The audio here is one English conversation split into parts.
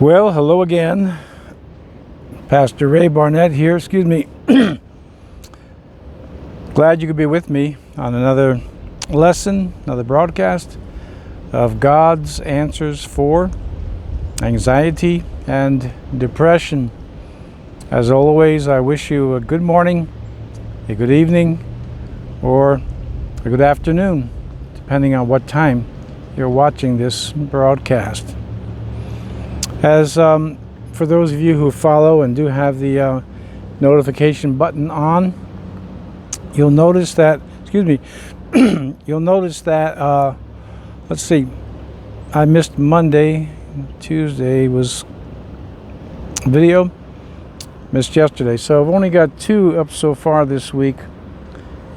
Well, hello again. Pastor Ray Barnett here, excuse me. Glad you could be with me on another lesson, another broadcast of God's answers for anxiety and depression. As always, I wish you a good morning, a good evening, or a good afternoon, depending on what time you're watching this broadcast. As for those of you who follow and do have the notification button on, you'll notice that, you'll notice that, let's see, I missed Monday. Tuesday was video, missed yesterday. So I've only got 2 up so far this week,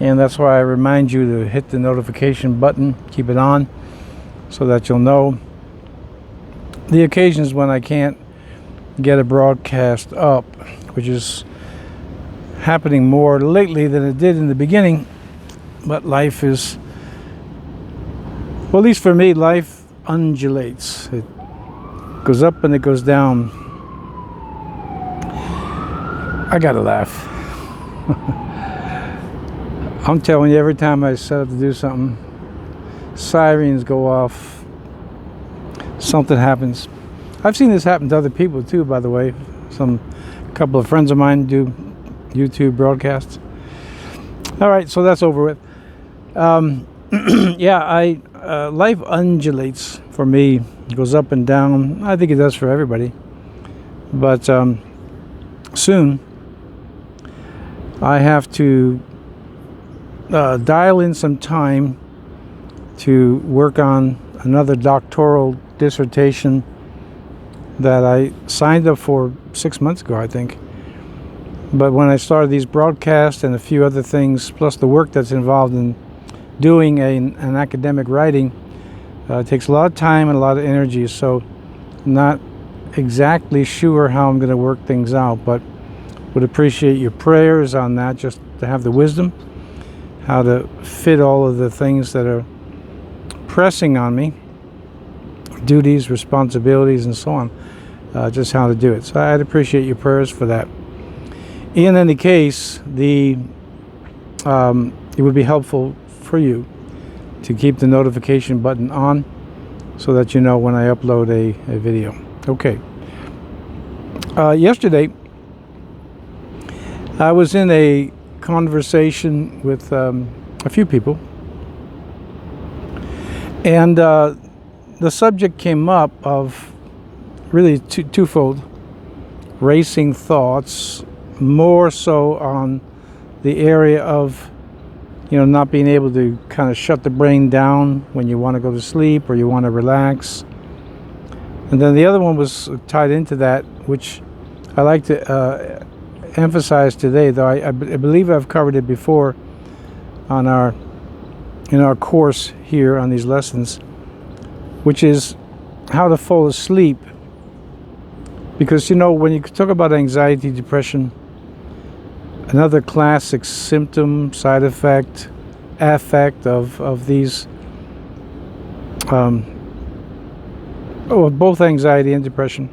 and that's why I remind you to hit the notification button, keep it on, so that you'll know the occasions when I can't get a broadcast up, which is happening more lately than it did in the beginning. But life is, well, at least for me, life undulates. It goes up and it goes down. I gotta laugh. I'm telling you, every time I set up to do something, sirens go off. Something happens. I've seen this happen to other people too, by the way. A couple of friends of mine do YouTube broadcasts. All right, so that's over with. Life undulates for me. It goes up and down. I think it does for everybody. But soon I have to dial in some time to work on another doctoral dissertation that I signed up for 6 months ago, I think. But when I started these broadcasts and a few other things, plus the work that's involved in doing an academic writing, it takes a lot of time and a lot of energy. So I'm not exactly sure how I'm going to work things out, but would appreciate your prayers on that, just to have the wisdom, how to fit all of the things that are pressing on me, duties, responsibilities, and so on, just how to do it. So I'd appreciate your prayers for that. In any case, it would be helpful for you to keep the notification button on so that you know when I upload a video. Okay. Yesterday, I was in a conversation with a few people, and the subject came up of really twofold: racing thoughts, more so on the area of, not being able to kind of shut the brain down when you want to go to sleep or you want to relax. And then the other one was tied into that, which I like to emphasize today, though I believe I've covered it before in our course here on these lessons, which is how to fall asleep. Because, when you talk about anxiety, depression, another classic symptom, side effect, affect of these, both anxiety and depression,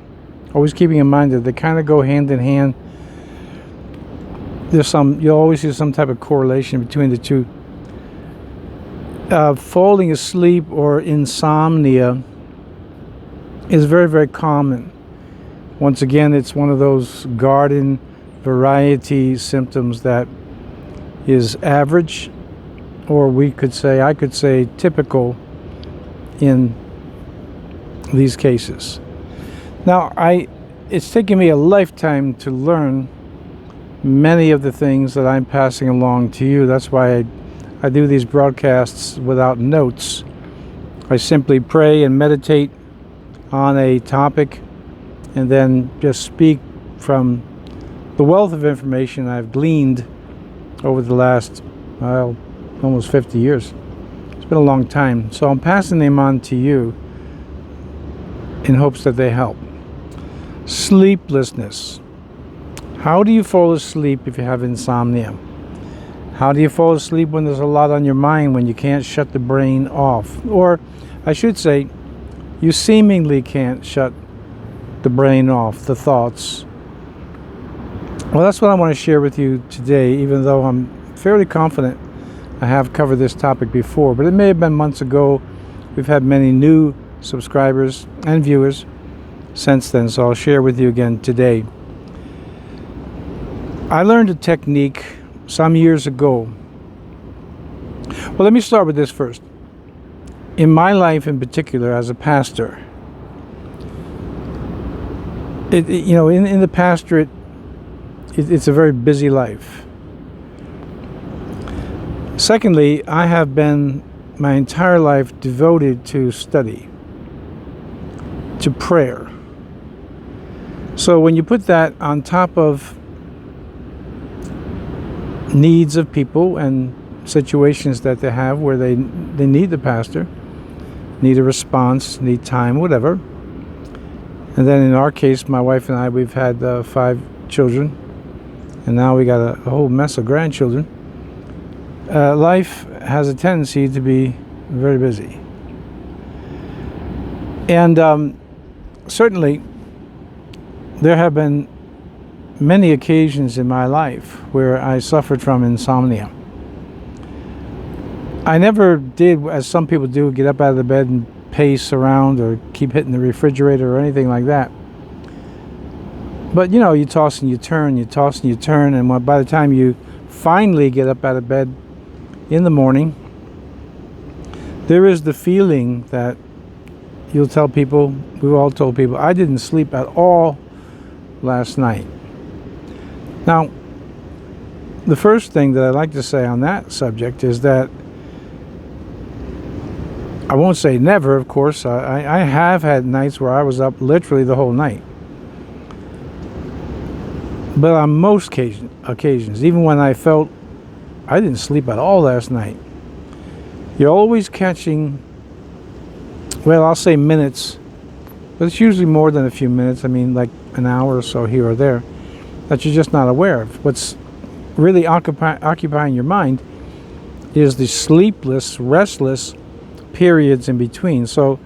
always keeping in mind that they kind of go hand in hand. You'll always see some type of correlation between the two. Falling asleep or insomnia is very, very common. Once again, it's one of those garden variety symptoms that is average, or I could say typical in these cases. Now, it's taken me a lifetime to learn many of the things that I'm passing along to you. That's why I do these broadcasts without notes. I simply pray and meditate on a topic and then just speak from the wealth of information I've gleaned over the last, almost 50 years. It's been a long time. So I'm passing them on to you in hopes that they help. Sleeplessness. How do you fall asleep if you have insomnia? How do you fall asleep when there's a lot on your mind, when you can't shut the brain off? Or I should say, you seemingly can't shut the brain off, the thoughts. Well, that's what I want to share with you today, even though I'm fairly confident I have covered this topic before, but it may have been months ago. We've had many new subscribers and viewers since then, so I'll share with you again today. I learned a technique some years ago. Well, let me start with this first. In my life in particular, as a pastor, in the pastorate, it's a very busy life. Secondly, I have been my entire life devoted to study, to prayer. So when you put that on top of needs of people and situations that they have where they need the pastor, need a response, need time, whatever. And then in our case, my wife and I, we've had 5 children, and now we got a whole mess of grandchildren. Life has a tendency to be very busy. And certainly there have been many occasions in my life where I suffered from insomnia. I never did, as some people do, get up out of the bed and pace around or keep hitting the refrigerator or anything like that. But you toss and you turn, and by the time you finally get up out of bed in the morning, there is the feeling that you'll tell people, we've all told people, I didn't sleep at all last night. Now, the first thing that I'd like to say on that subject is that I won't say never, of course. I have had nights where I was up literally the whole night. But on most occasions, even when I felt I didn't sleep at all last night, you're always catching, well, I'll say minutes, but it's usually more than a few minutes. I mean, like an hour or so here or there, that you're just not aware of. What's really occupying your mind is the sleepless, restless periods in between. So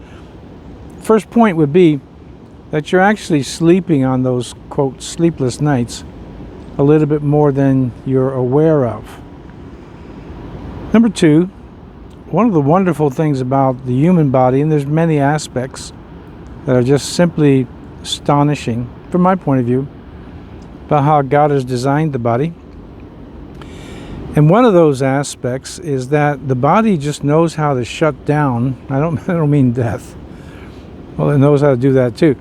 first point would be that you're actually sleeping on those, quote, sleepless nights a little bit more than you're aware of. Number 2, one of the wonderful things about the human body, and there's many aspects that are just simply astonishing from my point of view, about how God has designed the body. And one of those aspects is that the body just knows how to shut down. I don't mean death. Well, it knows how to do that too.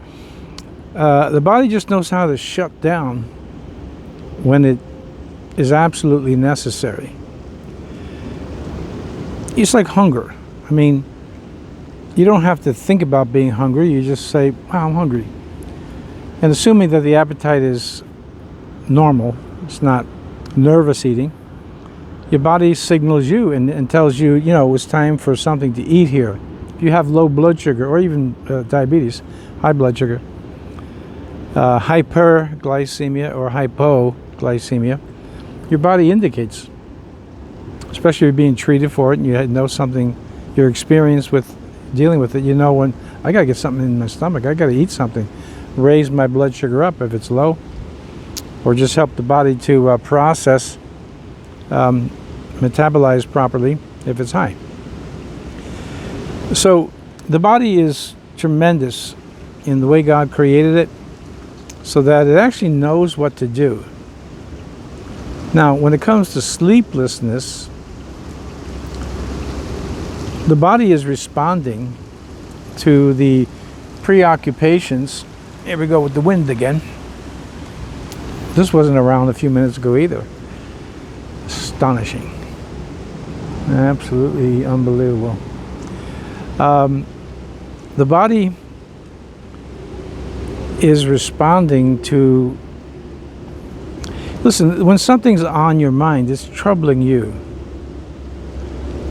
The body just knows how to shut down when it is absolutely necessary. It's like hunger. I mean, you don't have to think about being hungry. You just say, wow, I'm hungry. And assuming that the appetite is normal, it's not nervous eating, your body signals you and tells you, it's time for something to eat here. If you have low blood sugar or even diabetes, high blood sugar, hyperglycemia or hypoglycemia, your body indicates, especially if you're being treated for it and you know something, your experience with dealing with it, when I got to get something in my stomach, I got to eat something, raise my blood sugar up if it's low, or just help the body to process, metabolize properly if it's high. So the body is tremendous in the way God created it, so that it actually knows what to do. Now, when it comes to sleeplessness, the body is responding to the preoccupations. Here we go with the wind again. This wasn't around a few minutes ago either. Astonishing. Absolutely unbelievable. The body is responding to, listen, when something's on your mind, it's troubling you.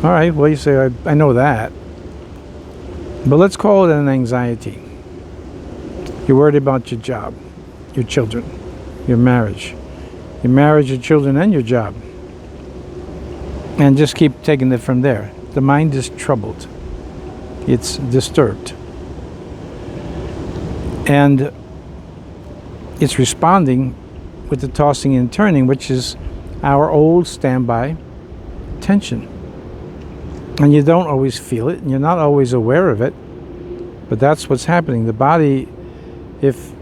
All right, well, you say, I know that. But let's call it an anxiety. You're worried about your job, your children, your marriage, your children, and your job. And just keep taking it from there. The mind is troubled. It's disturbed. And it's responding with the tossing and turning, which is our old standby tension. And you don't always feel it, and you're not always aware of it, but that's what's happening. The body, if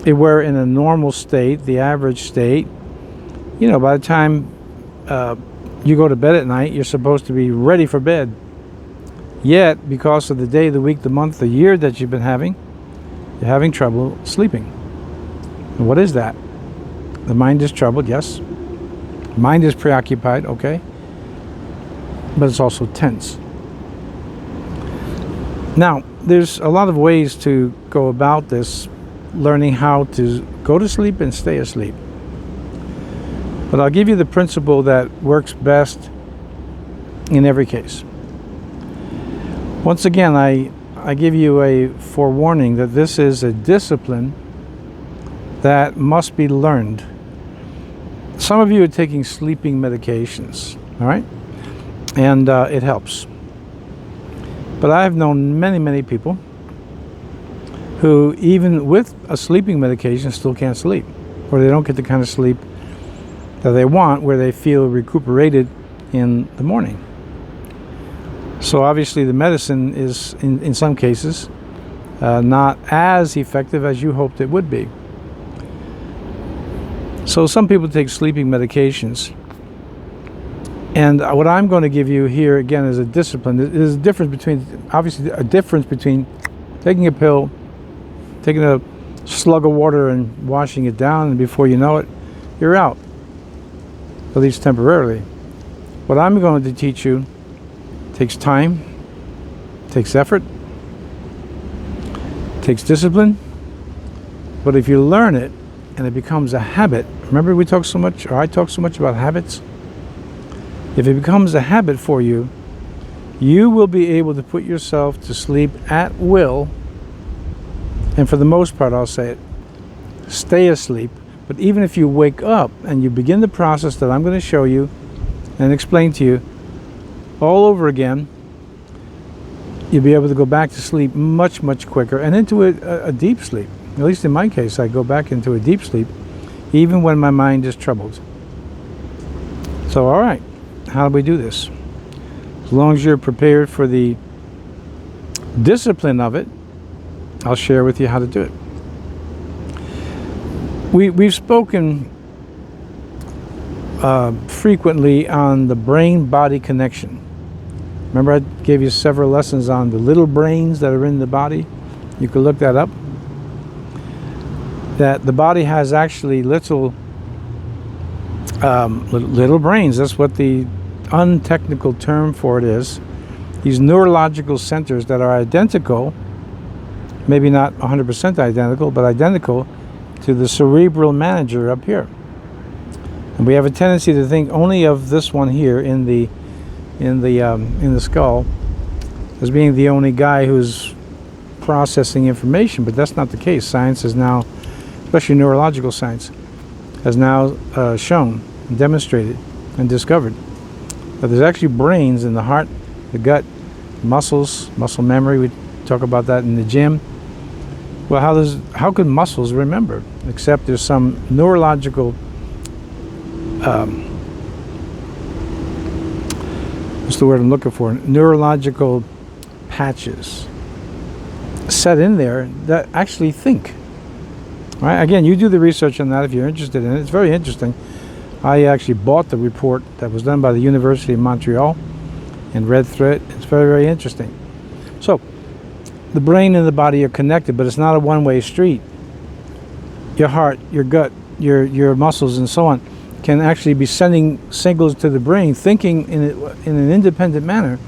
it were in a normal state, the average state, by the time you go to bed at night, you're supposed to be ready for bed. Yet, because of the day, the week, the month, the year that you've been having, you're having trouble sleeping. And what is that? The mind is troubled, yes. Mind is preoccupied, okay. But it's also tense. Now, there's a lot of ways to go about this, learning how to go to sleep and stay asleep. But I'll give you the principle that works best in every case. Once again, I give you a forewarning that this is a discipline that must be learned. Some of you are taking sleeping medications, all right? And it helps. But I have known many, many people who, even with a sleeping medication, still can't sleep, or they don't get the kind of sleep that they want where they feel recuperated in the morning. So obviously the medicine is, in some cases, not as effective as you hoped it would be. So some people take sleeping medications. And what I'm going to give you here, again, is a discipline. There's a difference between taking a pill, taking a slug of water and washing it down, and before you know it, you're out, at least temporarily. What I'm going to teach you takes time, takes effort, takes discipline, but if you learn it and it becomes a habit, remember I talk so much about habits? If it becomes a habit for you, you will be able to put yourself to sleep at will, and for the most part, I'll say it, stay asleep. But even if you wake up and you begin the process that I'm going to show you and explain to you all over again, you'll be able to go back to sleep much, much quicker and into a deep sleep. At least in my case, I go back into a deep sleep even when my mind is troubled. So, all right. How do we do this? As long as you're prepared for the discipline of it, I'll share with you how to do it. We've spoken frequently on the brain-body connection. Remember I gave you several lessons on the little brains that are in the body? You could look that up. That the body has actually little brains. That's what the untechnical term for it is. These neurological centers that are identical, maybe not 100% identical, but identical to the cerebral manager up here. And we have a tendency to think only of this one here in the skull as being the only guy who's processing information, but that's not the case. Science is now, especially neurological science, has now shown, demonstrated, and discovered that there's actually brains in the heart, the gut, muscles, muscle memory. We talk about that in the gym. Well, how could muscles remember? Except there's some neurological what's the word I'm looking for? Neurological patches set in there that actually think. Right? Again, you do the research on that if you're interested in it. It's very interesting. I actually bought the report that was done by the University of Montreal and read through it. It's very, very interesting. So, the brain and the body are connected, but it's not a one-way street. Your heart, your gut, your muscles, and so on can actually be sending signals to the brain, thinking in an independent manner,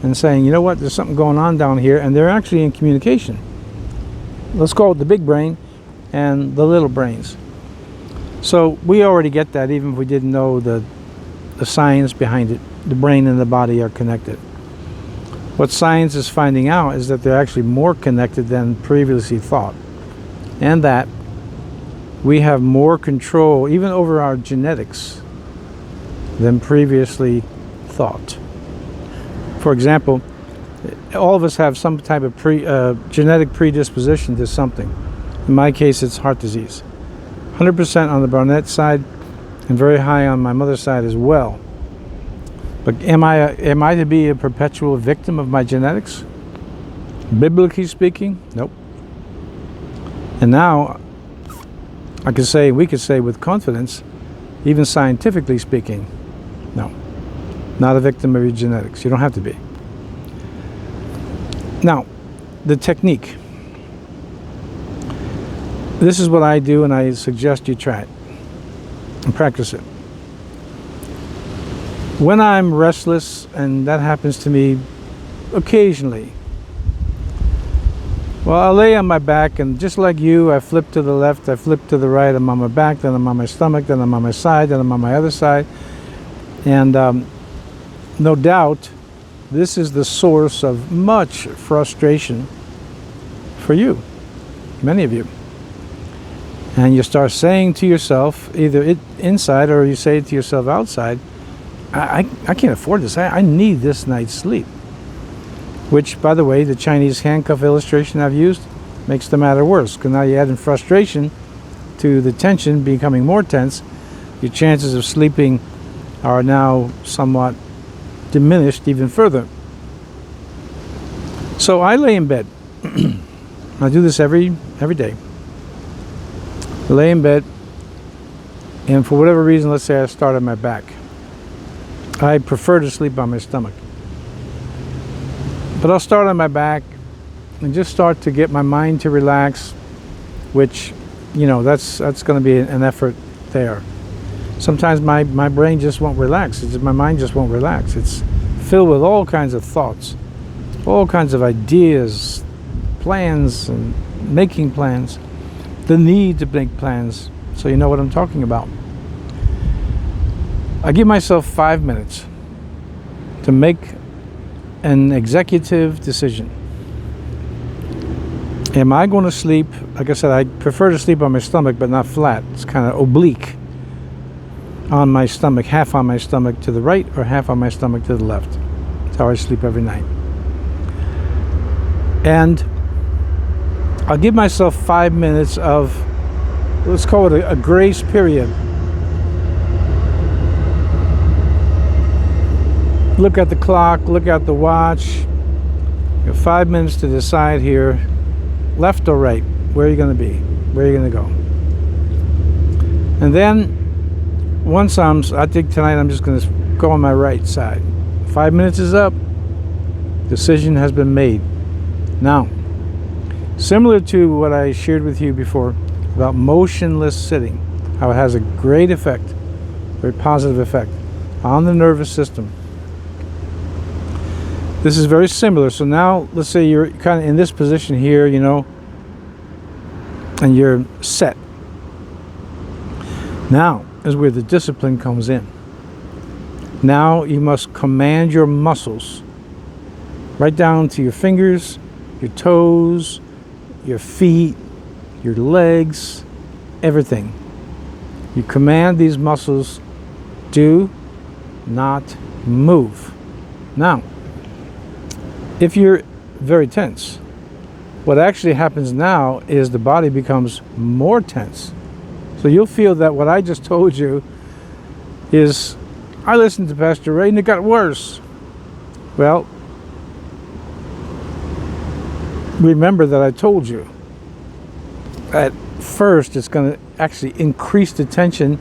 and saying, you know what, there's something going on down here, and they're actually in communication. Let's call it the big brain and the little brains. So we already get that, even if we didn't know the science behind it. The brain and the body are connected. What science is finding out is that they're actually more connected than previously thought, and that we have more control even over our genetics than previously thought. For example, all of us have some type of genetic predisposition to something. In my case, it's heart disease. 100% on the Barnett side, and very high on my mother's side as well. But am I to be a perpetual victim of my genetics? Biblically speaking, nope. And now we could say with confidence, even scientifically speaking, no, not a victim of your genetics. You don't have to be. Now, the technique. This is what I do, and I suggest you try it and practice it. When I'm restless, and that happens to me occasionally, well, I lay on my back, and just like you, I flip to the left, I flip to the right, I'm on my back, then I'm on my stomach, then I'm on my side, then I'm on my other side. And no doubt, this is the source of much frustration for you, many of you. And you start saying to yourself, either inside or you say it to yourself outside, I can't afford this. I need this night's sleep. Which, by the way, the Chinese handcuff illustration I've used makes the matter worse. Because now you add in frustration to the tension becoming more tense. Your chances of sleeping are now somewhat diminished even further. So I lay in bed. I do this every day. I lay in bed, and for whatever reason, let's say I start on my back. I prefer to sleep on my stomach. But I'll start on my back and just start to get my mind to relax, which, that's going to be an effort there. Sometimes my brain just won't relax. My mind just won't relax. It's filled with all kinds of thoughts, all kinds of ideas, plans, and making plans, the need to make plans, so you know what I'm talking about. I give myself 5 minutes to make an executive decision. Am I going to sleep? Like I said, I prefer to sleep on my stomach, but not flat. It's kind of oblique on my stomach, half on my stomach to the right or half on my stomach to the left. That's how I sleep every night. And I'll give myself 5 minutes of, let's call it a grace period. Look at the clock, look at the watch. You have 5 minutes to decide here, left or right, where are you going to be, where are you going to go. And then, once I think tonight I'm just going to go on my right side. 5 minutes is up, decision has been made. Now, similar to what I shared with you before about motionless sitting, how it has a great effect, very positive effect on the nervous system. This is very similar. So now, let's say you're kind of in this position here, and you're set. Now is where the discipline comes in. Now you must command your muscles, right down to your fingers, your toes, your feet, your legs, everything. You command these muscles, do not move. Now, if you're very tense, what actually happens now is the body becomes more tense. So you'll feel that what I just told you is, I listened to Pastor Ray and it got worse. Well, remember that I told you at first it's going to actually increase the tension.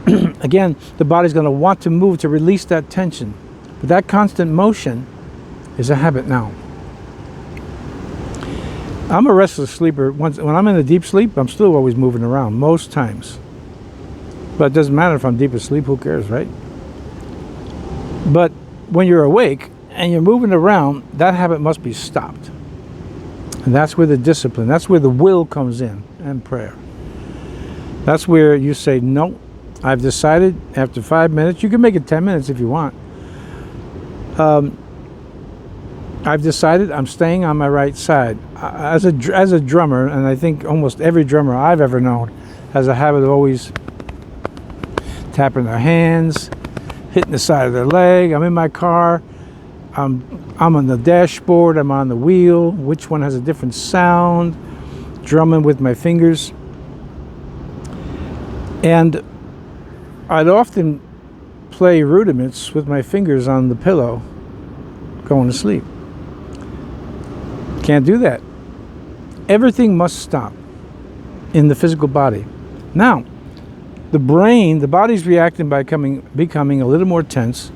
Again, the body's going to want to move to release that tension. But that constant motion is a habit now. I'm a restless sleeper. When I'm in a deep sleep, I'm still always moving around, most times. But it doesn't matter if I'm deep asleep, who cares, right? But when you're awake and you're moving around, that habit must be stopped. And that's where the discipline, that's where the will comes in, and prayer. That's where you say, no, I've decided after 5 minutes, you can make it 10 minutes if you want. I've decided I'm staying on my right side. As a drummer, and I think almost every drummer I've ever known has a habit of always tapping their hands, hitting the side of their leg. I'm in my car. I'm on the dashboard. I'm on the wheel. Which one has a different sound? Drumming with my fingers. And I'd often play rudiments with my fingers on the pillow going to sleep. Can't do that. Everything must stop in the physical body. Now, the brain, the body's reacting by becoming a little more tense.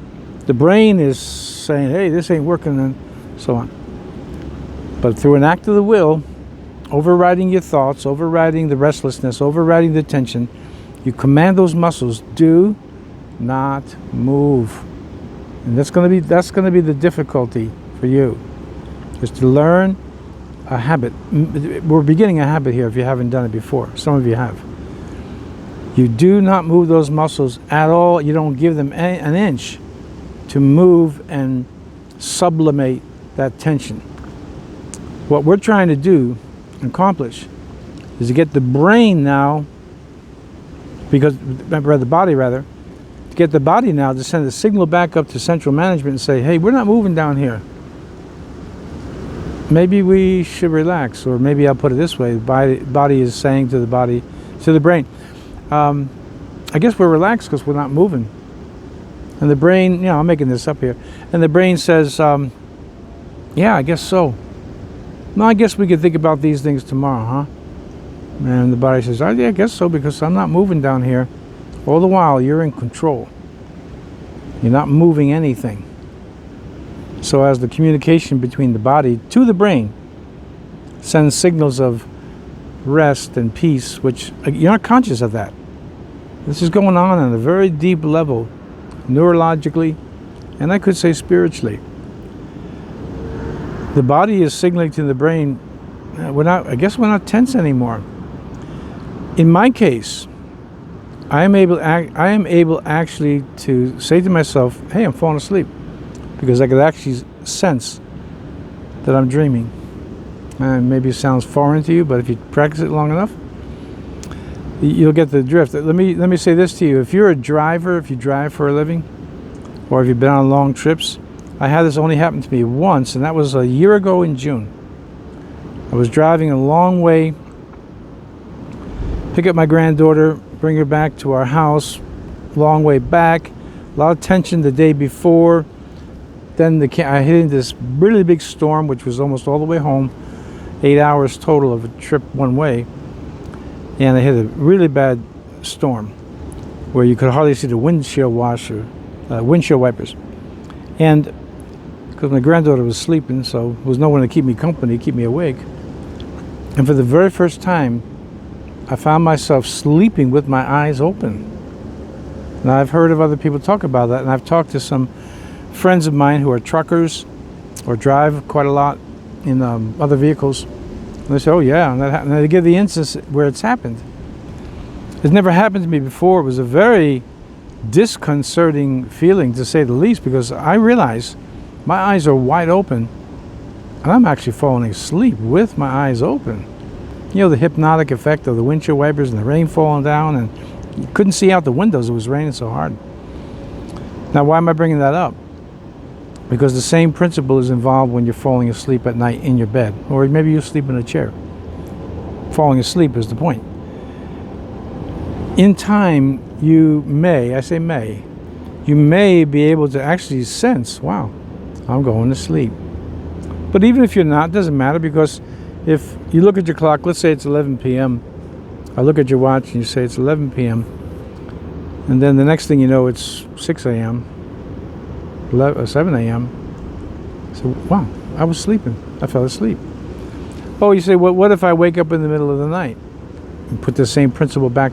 The brain is saying, hey, this ain't working, and so on. But through an act of the will, overriding your thoughts, overriding the restlessness, overriding the tension, you command those muscles, do not move. And that's going to be the difficulty for you, is to learn a habit. We're beginning a habit here if you haven't done it before. Some of you have. You do not move those muscles at all. You don't give them an inch to move and sublimate that tension. What we're trying to do, accomplish, is to get the brain now, the body rather, to get the body now to send a signal back up to central management and say, hey, we're not moving down here. Maybe we should relax, or maybe I'll put it this way: the body is saying to the brain, I guess we're relaxed because we're not moving. And the brain, I'm making this up here, and the brain says, yeah, I guess so. No, I guess we could think about these things tomorrow, huh? And the body says, yeah, I guess so, because I'm not moving down here. All the while, you're in control. You're not moving anything. So as the communication between the body to the brain sends signals of rest and peace, which you're not conscious of that. This is going on a very deep level, neurologically, and I could say spiritually. The body is signaling to the brain, I guess we're not tense anymore. In my case, I am able actually to say to myself, hey, I'm falling asleep, because I could actually sense that I'm dreaming. And maybe it sounds foreign to you, but if you practice it long enough, you'll get the drift. Let me say this to you: if you're a driver, if you drive for a living, or if you've been on long trips, I had this only happen to me once, and that was a year ago in June. I was driving a long way, pick up my granddaughter, bring her back to our house, long way back, a lot of tension the day before. Then I hit into this really big storm, which was almost all the way home, 8 hours total of a trip one way. And I hit a really bad storm where you could hardly see the windshield wipers. And because my granddaughter was sleeping, so there was no one to keep me company, keep me awake. And for the very first time, I found myself sleeping with my eyes open. Now, I've heard of other people talk about that, and I've talked to some friends of mine who are truckers or drive quite a lot in other vehicles. And they say, oh yeah, and they give the instance where it's happened. It's never happened to me before. It was a very disconcerting feeling, to say the least, because I realize my eyes are wide open and I'm actually falling asleep with my eyes open. You know, the hypnotic effect of the windshield wipers and the rain falling down, and you couldn't see out the windows. It was raining so hard. Now, why am I bringing that up? Because the same principle is involved when you're falling asleep at night in your bed, or maybe you sleep in a chair. Falling asleep is the point. In time, you may be able to actually sense, wow, I'm going to sleep. But even if you're not, it doesn't matter, because if you look at your clock, let's say it's 11 p.m. I look at your watch and you say it's 11 p.m. And then the next thing you know, it's 6 a.m. 7 a.m. So, wow, I was sleeping. I fell asleep. Oh, you say, well, what if I wake up in the middle of the night and put the same principle back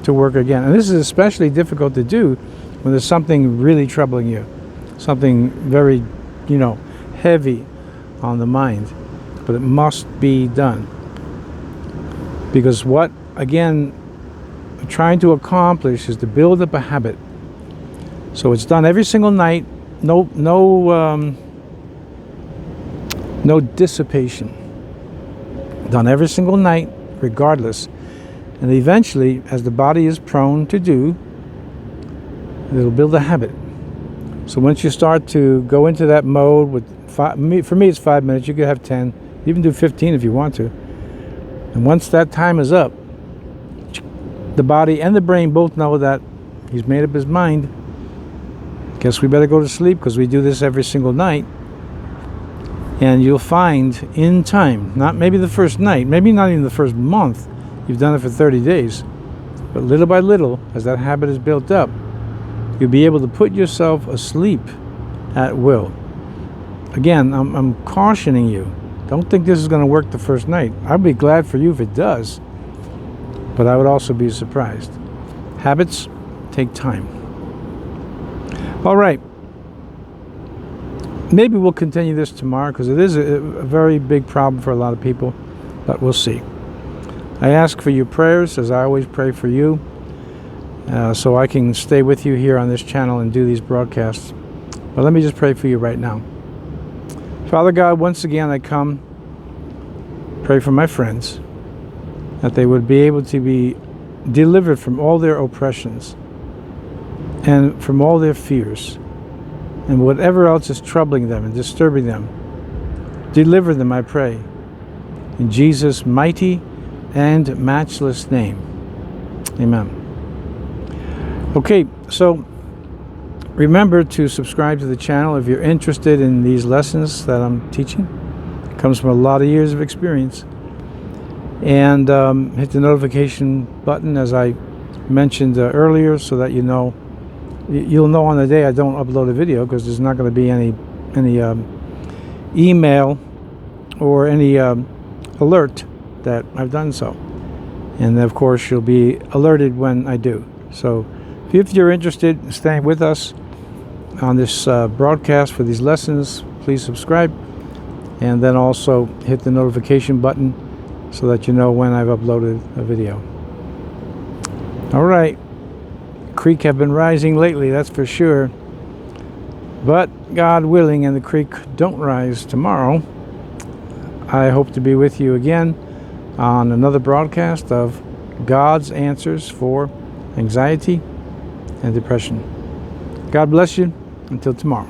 to work again? And this is especially difficult to do when there's something really troubling you, something very, heavy on the mind. But it must be done. Because what, again, I'm trying to accomplish is to build up a habit. So it's done every single night. No dissipation. Done every single night, regardless. And eventually, as the body is prone to do, it'll build a habit. So once you start to go into that mode with for me it's 5 minutes. You could have 10. You can do 15 if you want to. And once that time is up, the body and the brain both know that he's made up his mind. Guess we better go to sleep, because we do this every single night. And you'll find in time, not maybe the first night, maybe not even the first month, you've done it for 30 days, but little by little, as that habit is built up, you'll be able to put yourself asleep at will. Again, I'm cautioning you. Don't think this is going to work the first night. I'd be glad for you if it does, but I would also be surprised. Habits take time. All right. Maybe we'll continue this tomorrow, because it is a very big problem for a lot of people, but we'll see. I ask for your prayers, as I always pray for you, so I can stay with you here on this channel and do these broadcasts. But let me just pray for you right now. Father God, once again I come, pray for my friends, that they would be able to be delivered from all their oppressions and from all their fears and whatever else is troubling them and disturbing them. Deliver them, I pray, in Jesus' mighty and matchless name. Amen. Okay, so remember to subscribe to the channel if you're interested in these lessons that I'm teaching. It comes from a lot of years of experience. And hit the notification button, as I mentioned earlier, so that you'll know on the day I don't upload a video, because there's not going to be any email or any alert that I've done so. And of course you'll be alerted when I do. So if you're interested in staying with us on this broadcast for these lessons, please subscribe, and then also hit the notification button so that you know when I've uploaded a video. All right. Creek have been rising lately, that's for sure. But God willing, and the creek don't rise tomorrow, I hope to be with you again on another broadcast of God's answers for anxiety and depression. God bless you. Until tomorrow.